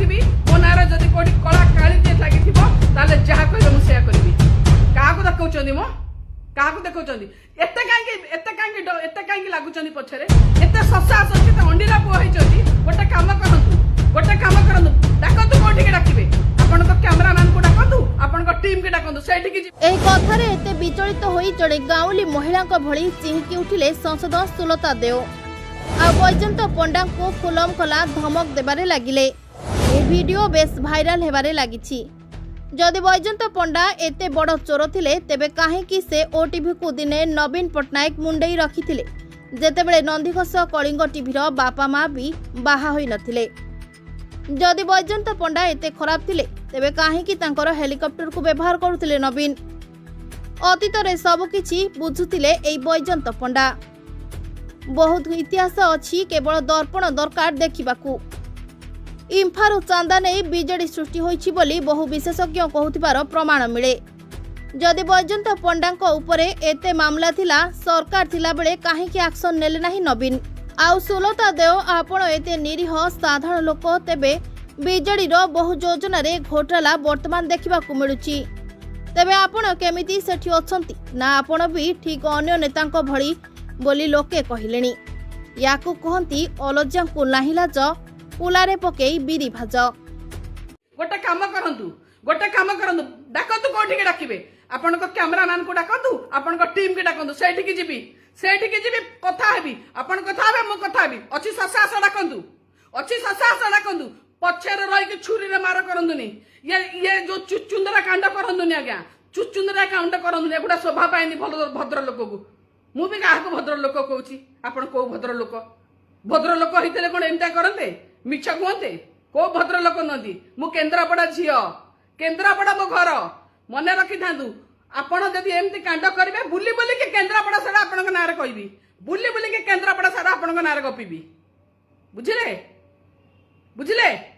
डाकिबी मो नार जदि कोठी कला काली लागिथिबो ताले जहा कहबे मु सेया करबी काहाको देखौचंदी मो काहाको देखौचंदी एते कांगी लागुचंदी पछरे एते ससा सची त अंडीला पुआ होइचंदी गोटे काम करंतु डाकंतु कोठी के डाकिबे आपण को कैमरामैन को डाकंतु आपण को टीम के डाकंतु सेठी की एही कथारे एते विचलित होई जड़े गाउली महिला भली चिहिकी उठिले सांसद सुलता देव आ वैजयंत पंडा को खुलम खला धमक देबारे लागिले। ए वीडियो बेस भाइराल हेबारे लागिछि। जदि वैजयंत पंडा एते बड़ चोर थिले तेबे काहेकि से ओटीवी को दिने नवीन पटनायक मुंडेई रखिथिले जेतेबेले नंदीघोष कलिंग टीवीर बापा माँ भी बाहा होई नथिले। जदि वैजयंत पंडा एते खराब थिले तेबे काहेकि तांकर हेलिकॉप्टर को व्यवहार करुथिले नवीन। अतीतरे सबकिछि बुझुथिले एई वैजयंत पंडा। बहुत इतिहास अछि केवल दर्पण दरकार देखिबाकू। इम्फारु चांदा नहीं बीजेडी सृष्टि होइछि बोली बहु विशेषज्ञ कहूथिबार प्रमाण मिले। जदि वैजयंत पंडा उपरे एते मामला थिला सरकार थिला बेले काहेकि एक्शन नेले नाही नवीन। आउ सुलता देव आपण एते निरीह साधारण लोक तेबे बीजेडी रो बहु योजना रे घोटाला वर्तमान देखिबाकू मिलुछि। तेबे आपण केमिति सेठी अछंती ना आपण भी ठीक अन्य नेतांको भली बोली लोके कहिलेनी। याकू कहंती अलज्जा को नाही लाज पुलारे पकेई बिरी भाज। गोटे काम करंतु डाकंतु कोठी के डाकिबे आपण को कैमरामैन को डाकंतु आपण को टीम के डाकंतु सेठी की जीबी कथा हेबी आपण कथा हेबे मो कथा हेबी अछि ससा डाकंतु पछेर रही के छुरी रे मार करंतुनी ये जो चुचुंदरा कांड करंतुनी आज्ञा चुचुंदरा कांड करंतुनी एगुडा शोभा पाएनी भद्र लोक को मु भी काहाको भद्र लोक कहूची आपण को भद्र लोक हितले कोन एमता करंते मिछ कहते को भद्र लोक नदी मु केन्द्रापड़ा झियो केन्द्रापड़ा मो घर मने रखि थांदु आपण जदि एमती कांड करिवे बुली बुली के केन्द्रापड़ा सारा आपण को नारे कहबी बुली बुली के केन्द्रापड़ा सारा आपण को नारे गपिबी बुझिले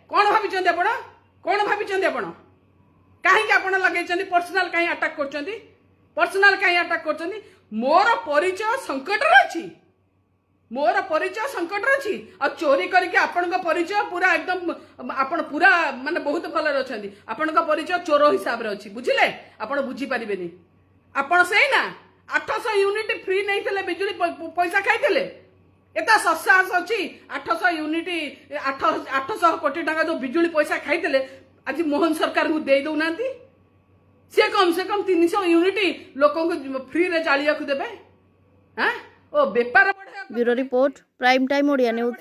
कोन भाबिचंदी आपण काहे कि आपण लगेचंदी पर्सनल काहे अटैक करचंदी मोर परिचय संकट रे अछि आ चोरी करके आपण का परिचय पूरा एकदम आपण पूरा माने बहुत भल रछंदी आपण का परिचय चोर हिसाब रे अछि बुझिले आपण बुझी परिबेनी आपण सही ना 800 यूनिट फ्री नहीं थिले बिजुली पैसा खाइथिले एता ससास अछि 800 यूनिट 800 कोटी टका जो बिजुली पैसा खाइथिले आज मोहन सरकार को दे दउ नांती से कम 300 यूनिट लोकों को फ्री रे जालिया को देबे हां ओ व्यापार bureau report prime time Odia news.